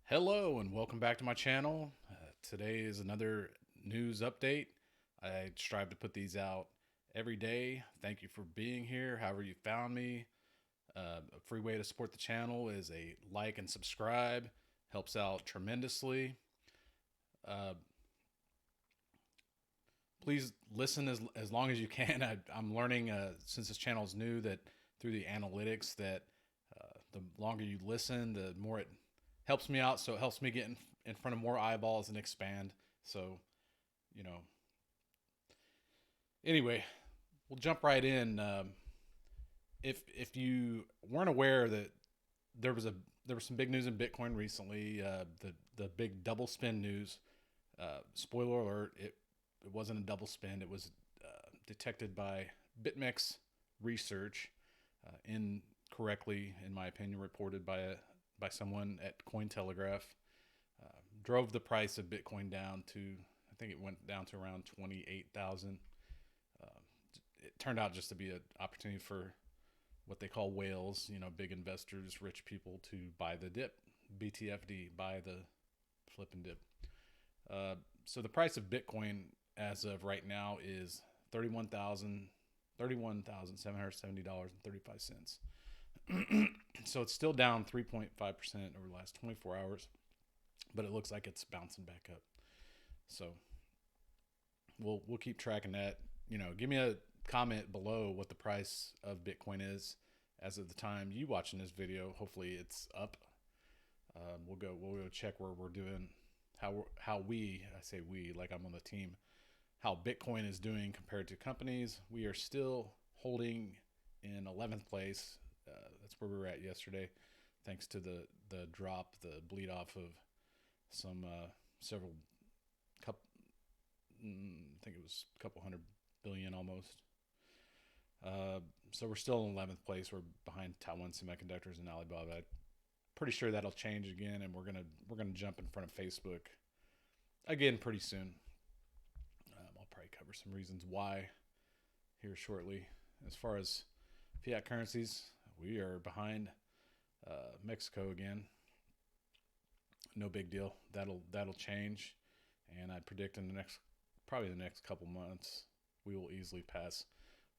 Hello and welcome back to my channel. Today is another news update. I strive to put these out every day. Thank you for being here. However you found me. A free way to support the channel is a like and subscribe. Helps out tremendously. Uh, Please listen as long as you can. I'm learning since this channel is new that through the analytics that the longer you listen, the more it helps me out. So it helps me get in front of more eyeballs and expand. So, you know, anyway, we'll jump right in. If you weren't aware that there was a there was some big news in Bitcoin recently, the big double spin news. Spoiler alert: it wasn't a double spin. It was detected by BitMEX research, incorrectly, in my opinion, reported by someone at Cointelegraph. Drove the price of Bitcoin down to, I think it went down to around 28,000. Uh, it turned out just to be an opportunity for what they call whales, big investors, rich people, to buy the dip, BTFD, buy the flip and dip. So the price of Bitcoin as of right now is $31,770.35. So it's still down 3.5% over the last 24 hours, but it looks like it's bouncing back up. So we'll keep tracking that. Give me a comment below what the price of Bitcoin is as of the time you watching this video. Hopefully it's up. We'll go check where we're doing, how we, I say we like I'm on the team, how Bitcoin is doing compared to companies. We are still holding in 11th place. That's where we were at yesterday, thanks to the drop, the bleed off of some several couple, I think it was a couple hundred billion almost. So we're still in 11th place. We're behind Taiwan Semiconductors and Alibaba. Pretty sure that'll change again, and we're gonna jump in front of Facebook again pretty soon. I'll probably cover some reasons why here shortly. As far as fiat currencies, we are behind Mexico again. No big deal. That'll change, and I predict in the next couple months we will easily pass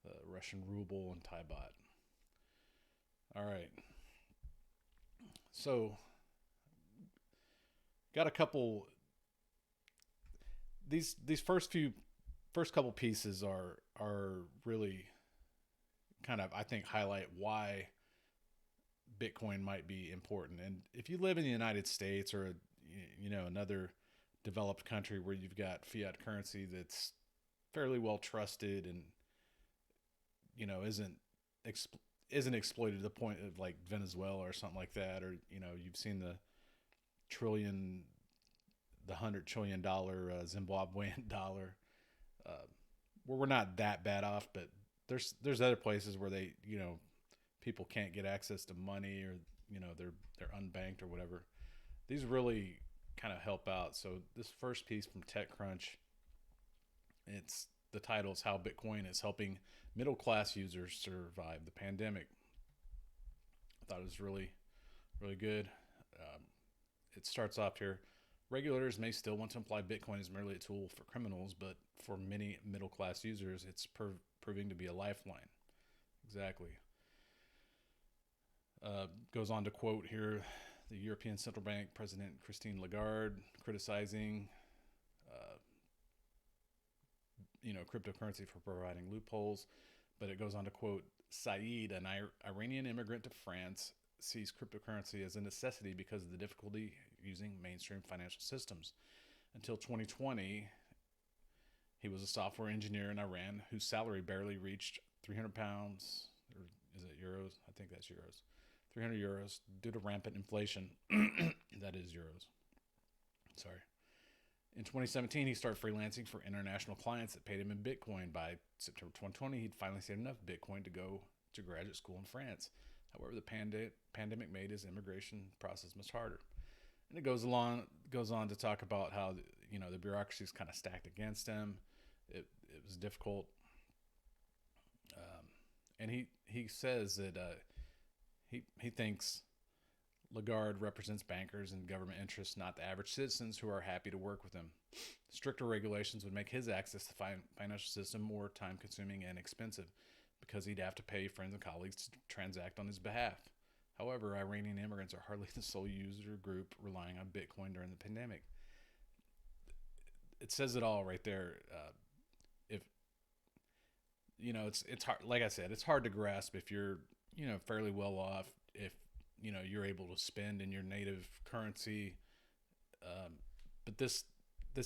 the Russian ruble and Thai baht. All right. So got a couple. These first couple pieces are really kind of, I think, highlight why Bitcoin might be important. And if you live in the United States or another developed country where you've got fiat currency that's fairly well trusted and isn't exploited to the point of like Venezuela or something like that, or you've seen the $100 trillion Zimbabwean dollar, where we're not that bad off, but there's other places where they people can't get access to money, or they're unbanked or whatever. These really kind of help out. So this first piece from TechCrunch, the title is "How Bitcoin is Helping Middle Class Users Survive the Pandemic." I thought it was really, really good. It starts off here. Regulators may still want to imply Bitcoin is merely a tool for criminals, but for many middle class users, it's proving to be a lifeline. Exactly. Goes on to quote here the European Central Bank President Christine Lagarde criticizing cryptocurrency for providing loopholes. But it goes on to quote, Saeed, an Iranian immigrant to France, sees cryptocurrency as a necessity because of the difficulty using mainstream financial systems. Until 2020, he was a software engineer in Iran whose salary barely reached £300, or is it euros? I think that's euros. 300 euros due to rampant inflation. That is euros. Sorry. In 2017, he started freelancing for international clients that paid him in Bitcoin. By September 2020, he'd finally saved enough Bitcoin to go to graduate school in France. However, the pandemic made his immigration process much harder. And it goes on to talk about how the bureaucracy is kind of stacked against him. It was difficult, and he says that he thinks Lagarde represents bankers and government interests, not the average citizens who are happy to work with him. Stricter regulations would make his access to the financial system more time consuming and expensive because he'd have to pay friends and colleagues to transact on his behalf. However, Iranian immigrants are hardly the sole user group relying on Bitcoin during the pandemic. It says it all right there. If it's hard. Like I said, it's hard to grasp if you're fairly well off. If you're able to spend in your native currency, but this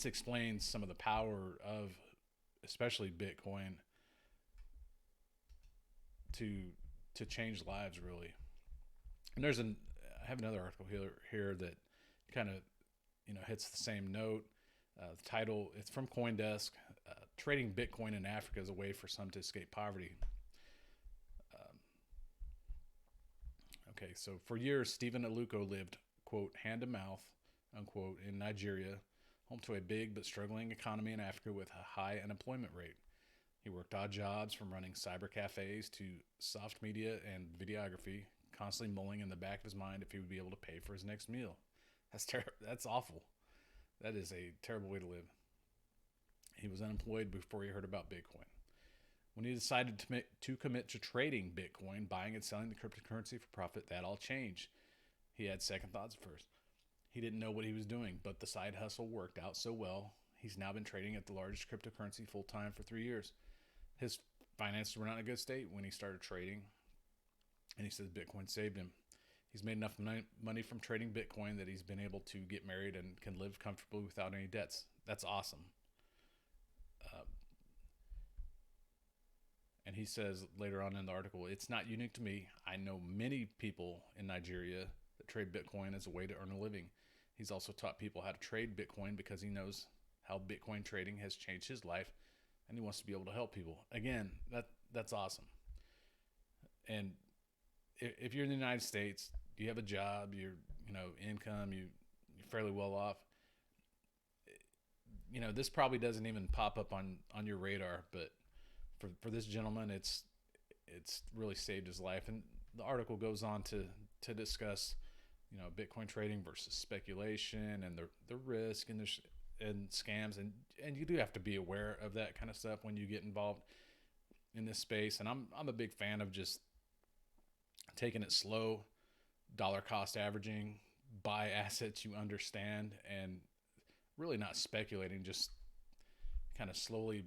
explains some of the power of especially Bitcoin to change lives really. And I have another article here that kind of hits the same note. The title, it's from CoinDesk. Trading Bitcoin in Africa is a way for some to escape poverty. Okay, so for years, Stephen Aluko lived, quote, hand to mouth, unquote, in Nigeria, home to a big but struggling economy in Africa with a high unemployment rate. He worked odd jobs from running cyber cafes to soft media and videography, constantly mulling in the back of his mind if he would be able to pay for his next meal. That's awful. That is a terrible way to live. He was unemployed before he heard about Bitcoin. When he decided to commit to trading Bitcoin, buying and selling the cryptocurrency for profit, that all changed. He had second thoughts at first. He didn't know what he was doing, but the side hustle worked out so well. He's now been trading at the largest cryptocurrency full-time for 3 years. His finances were not in a good state when he started trading, and he says Bitcoin saved him. He's made enough money from trading Bitcoin that he's been able to get married and can live comfortably without any debts. That's awesome. And he says later on in the article, it's not unique to me. I know many people in Nigeria that trade Bitcoin as a way to earn a living. He's also taught people how to trade Bitcoin because he knows how Bitcoin trading has changed his life, and he wants to be able to help people. Again, that's awesome. And if you're in the United States, you have a job, you're income, you're fairly well off. This probably doesn't even pop up on your radar, but for this gentleman, it's really saved his life. And the article goes on to discuss Bitcoin trading versus speculation and the risk and scams, and you do have to be aware of that kind of stuff when you get involved in this space. And I'm a big fan of just taking it slow, dollar cost averaging, buy assets you understand, and really not speculating, just kind of slowly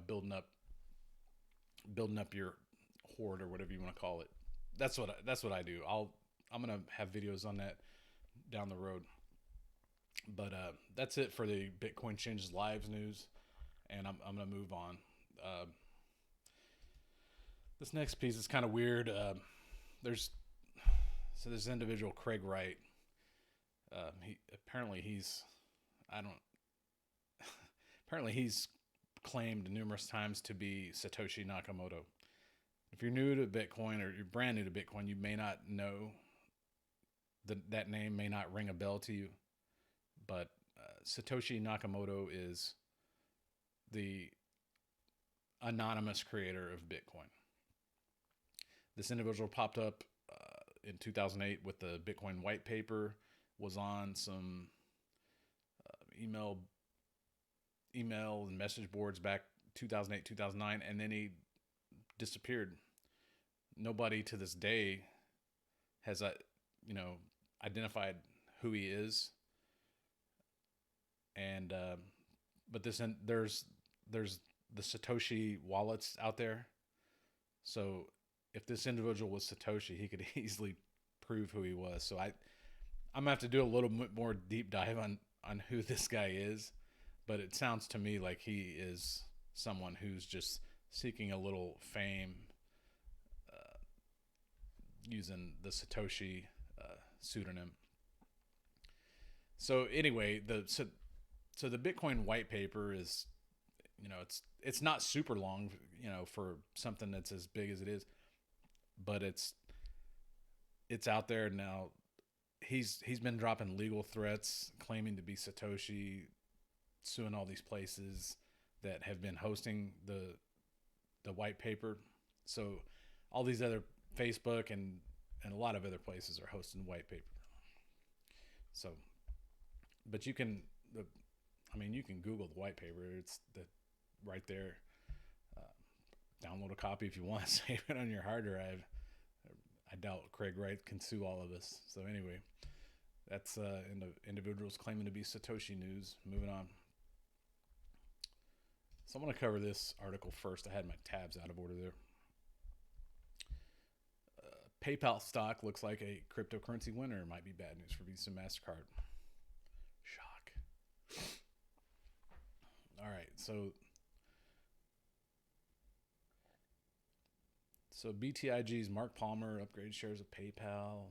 building up your hoard or whatever you want to call it. That's what I do. I'm gonna have videos on that down the road. But that's it for the Bitcoin Changes Lives news, and I'm gonna move on. This next piece is kind of weird. There's this individual, Craig Wright. Apparently he's claimed numerous times to be Satoshi Nakamoto. If you're new to Bitcoin or you're brand new to Bitcoin, you may not know that name may not ring a bell to you, but Satoshi Nakamoto is the anonymous creator of Bitcoin. This individual popped up in 2008 with the Bitcoin white paper, was on some email and message boards back 2008, 2009, and then he disappeared. Nobody to this day has identified who he is. And but there's the Satoshi wallets out there. So if this individual was Satoshi, he could easily prove who he was. So I'm gonna have to do a little bit more deep dive on who this guy is. But it sounds to me like he is someone who's just seeking a little fame using the Satoshi pseudonym. So anyway, so the Bitcoin white paper is, it's not super long, for something that's as big as it is, but it's out there now. He's been dropping legal threats, claiming to be Satoshi, suing all these places that have been hosting the white paper. So all these other Facebook and a lot of other places are hosting white paper. So, but you can, you can Google the white paper. It's right there. Download a copy if you want. Save it on your hard drive. I doubt Craig Wright can sue all of us. So anyway, that's individuals claiming to be Satoshi news. Moving on. So I'm going to cover this article first. I had my tabs out of order there. PayPal stock looks like a cryptocurrency winner. Might be bad news for Visa and MasterCard. Shock. All right, so BTIG's Mark Palmer upgraded shares of PayPal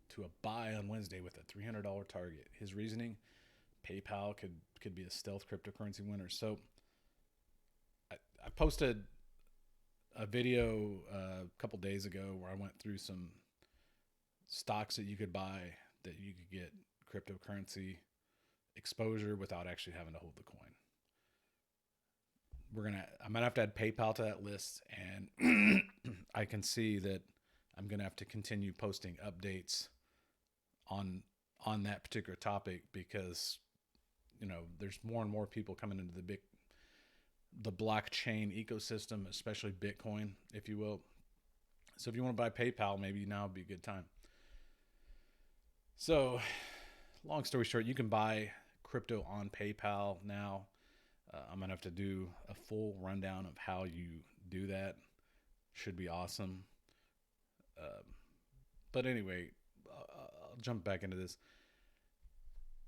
to a buy on Wednesday with a $300 target. His reasoning: PayPal could be a stealth cryptocurrency winner. So I posted a video a couple days ago where I went through some stocks that you could buy that you could get cryptocurrency exposure without actually having to hold the coin. I'm gonna have to add PayPal to that list, and I can see that I'm gonna have to continue posting updates on that particular topic, because there's more and more people coming into the blockchain ecosystem, especially Bitcoin, if you will. So if you want to buy PayPal, maybe now would be a good time. So long story short, you can buy crypto on PayPal now. I'm going to have to do a full rundown of how you do that. Should be awesome. But anyway, I'll jump back into this.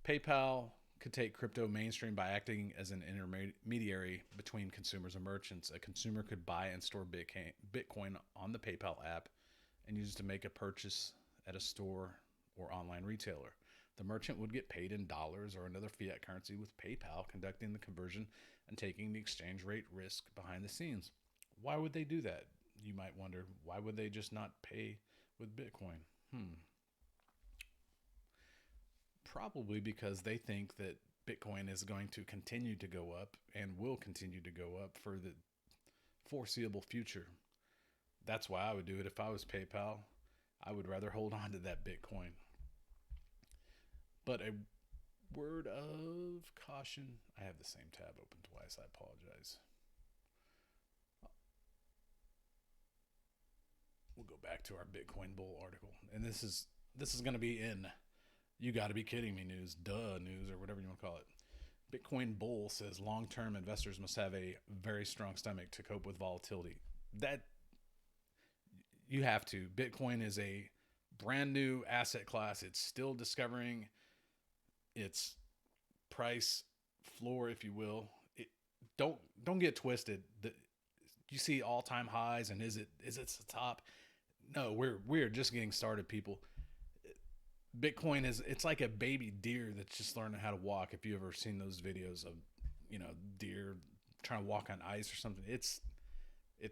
PayPal could take crypto mainstream by acting as an intermediary between consumers and merchants. A consumer could buy and store Bitcoin on the PayPal app and use it to make a purchase at a store or online retailer. The merchant would get paid in dollars or another fiat currency, with PayPal conducting the conversion and taking the exchange rate risk behind the scenes. Why would they do that? You might wonder, why would they just not pay with Bitcoin? Probably because they think that Bitcoin is going to continue to go up and will continue to go up for the foreseeable future. That's why I would do it if I was PayPal. I would rather hold on to that Bitcoin. But a word of caution. I have the same tab open twice. I apologize. We'll go back to our Bitcoin bull article. And this is going to be in You Gotta Be Kidding Me news, news, or whatever you want to call it. Bitcoin bull says long-term investors must have a very strong stomach to cope with volatility. That you have to. Bitcoin is a brand new asset class. It's still discovering its price floor, if you will. Don't get twisted. You see all-time highs, and is it the top? No, we're just getting started, people. Bitcoin it's like a baby deer that's just learning how to walk. If you ever seen those videos of deer trying to walk on ice or something, it's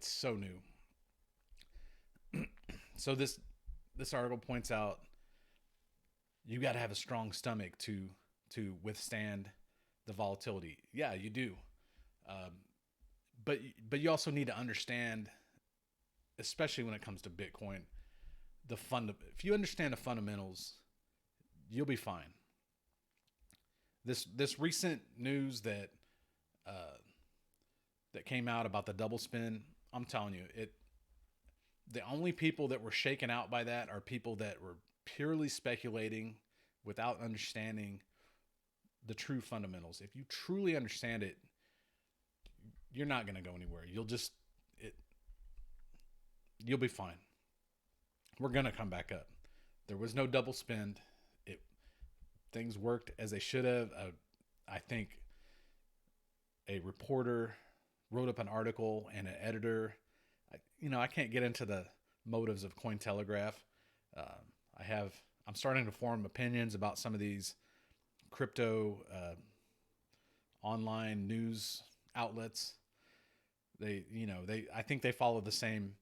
so new. So this article points out you got to have a strong stomach to withstand the volatility. Yeah, you do. But you also need to understand, especially when it comes to Bitcoin, if you understand the fundamentals, you'll be fine. This recent news that came out about the double spin, I'm telling you, the only people that were shaken out by that are people that were purely speculating without understanding the true fundamentals. If you truly understand it, you're not going to go anywhere. You'll be fine. We're going to come back up. There was no double spend. Things worked as they should have. I think a reporter wrote up an article and an editor. I can't get into the motives of Cointelegraph. I'm starting to form opinions about some of these crypto online news outlets. I think they follow the same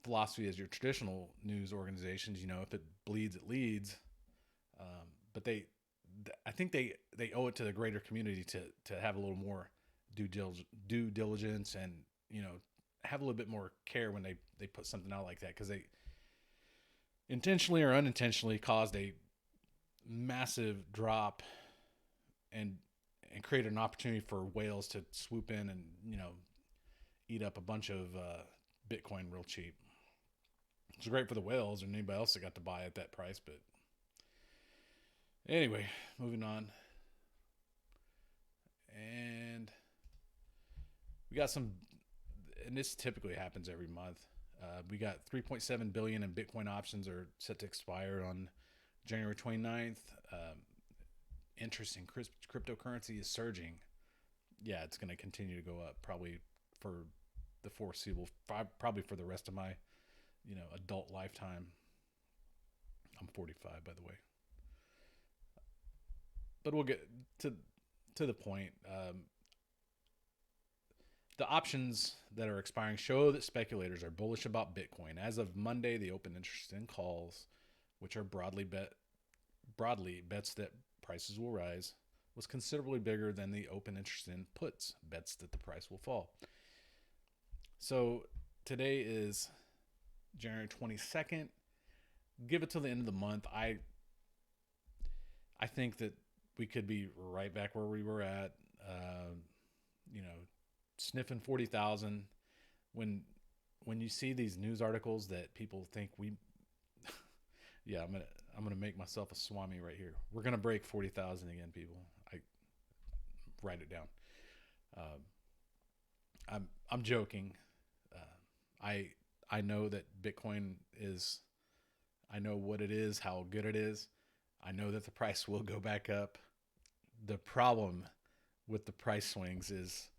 philosophy as your traditional news organizations. If it bleeds, it leads. But I think they owe it to the greater community to have a little more due diligence and have a little bit more care when they put something out like that, because they intentionally or unintentionally caused a massive drop and create an opportunity for whales to swoop in and, eat up a bunch of Bitcoin real cheap. It's great for the whales and anybody else that got to buy at that price. But anyway, moving on. And we got some, and this typically happens every month. We got 3.7 billion in Bitcoin options are set to expire on January 29th. Interest in cryptocurrency is surging. Yeah, it's going to continue to go up probably for the foreseeable, probably for the rest of my, adult lifetime. I'm 45, by the way. But we'll get to the point. The options that are expiring show that speculators are bullish about Bitcoin. As of Monday, the open interest in calls, which are broadly bets that prices will rise, was considerably bigger than the open interest in puts, bets that the price will fall. So today is January 22nd. Give it till the end of the month. I think that we could be right back where we were at, sniffing 40,000. When you see these news articles that people think yeah, I'm gonna make myself a swami right here. We're gonna break 40,000 again, people. I write it down. I'm joking. I know that Bitcoin is. I know what it is, how good it is. I know that the price will go back up. The problem with the price swings is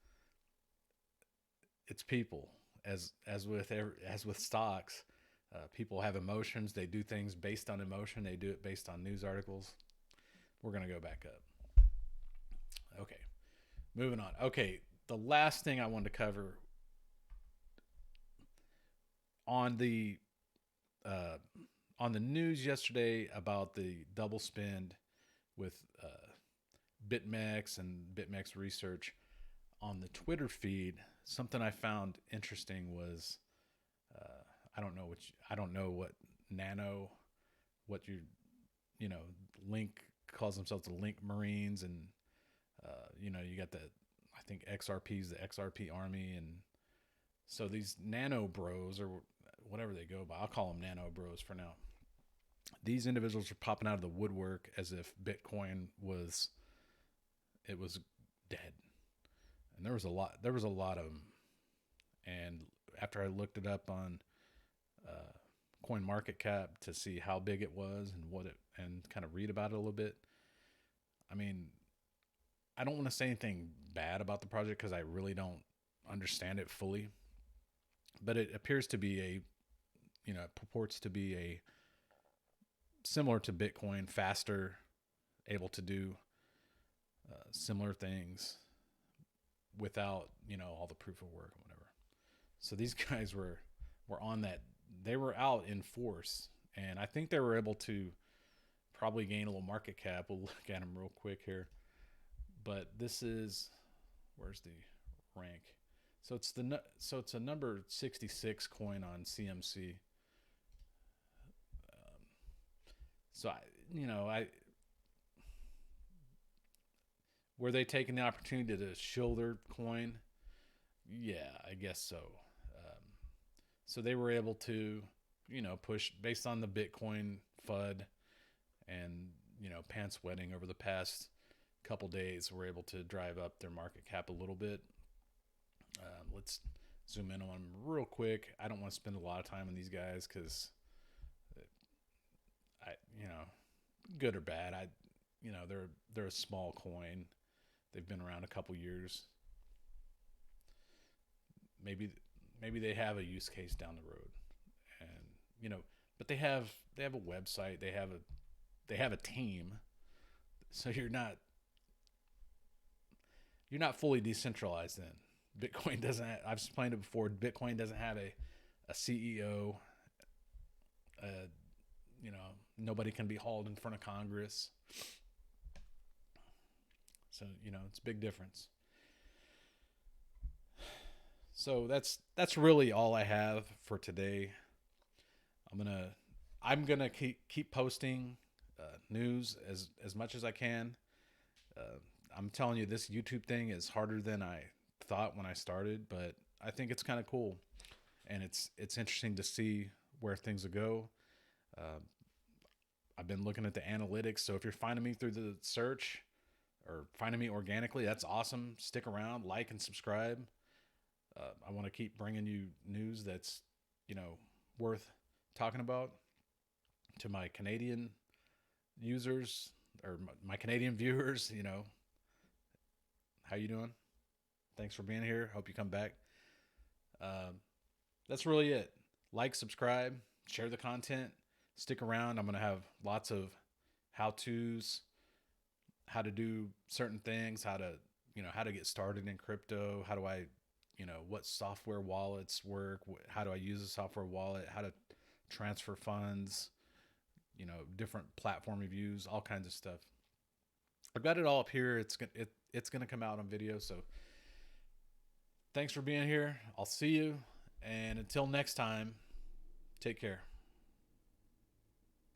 it's people. As with stocks, people have emotions. They do things based on emotion. They do it based on news articles. We're gonna go back up. Okay, moving on. Okay, the last thing I wanted to cover on the news yesterday about the double spend with BitMEX and BitMEX research on the Twitter feed. Something I found interesting was I don't know what Nano, what Link calls themselves the Link Marines, and you got the, I think XRP's the XRP Army, and so these Nano Bros, or whatever they go by, I'll call them Nano Bros for now. These individuals are popping out of the woodwork as if Bitcoin was dead, and there was a lot of them. And after I looked it up on CoinMarketCap to see how big it was and kind of read about it a little bit, I mean, I don't want to say anything bad about the project because I really don't understand it fully, but it appears to be it purports to be a similar to Bitcoin, faster, able to do similar things without all the proof of work and whatever. So these guys were on that. They were out in force, and I think they were able to probably gain a little market cap. We'll look at them real quick here. But this is, where's the rank? So it's a number 66 coin on CMC. Were they taking the opportunity to shill their coin? Yeah, I guess so. So they were able to, push based on the Bitcoin FUD and, pants wetting over the past couple days. We're able to drive up their market cap a little bit. Let's zoom in on them real quick. I don't want to spend a lot of time on these guys because, good or bad, they're a small coin. They've been around a couple years. Maybe they have a use case down the road, and but they have a website. They have a team, so you're not fully decentralized. Then Bitcoin doesn't. I've explained it before. Bitcoin doesn't have a CEO. Nobody can be hauled in front of Congress. So it's a big difference. So that's really all I have for today. I'm gonna keep posting news as much as I can. I'm telling you, this YouTube thing is harder than I thought when I started, but I think it's kind of cool, and it's interesting to see where things will go. Uh, I've been looking at the analytics, so if you're finding me through the search or finding me organically, that's awesome. Stick around, like and subscribe. I want to keep bringing you news that's, worth talking about to my Canadian users or my Canadian viewers. How you doing? Thanks for being here. Hope you come back. That's really it. Like, subscribe, share the content, stick around. I'm going to have lots of how-tos, how to do certain things, how to get started in crypto. How do I, what software wallets work? How do I use a software wallet? How to transfer funds, different platform reviews, all kinds of stuff. I've got it all up here. It's going to come out on video. So thanks for being here. I'll see you. And until next time, take care.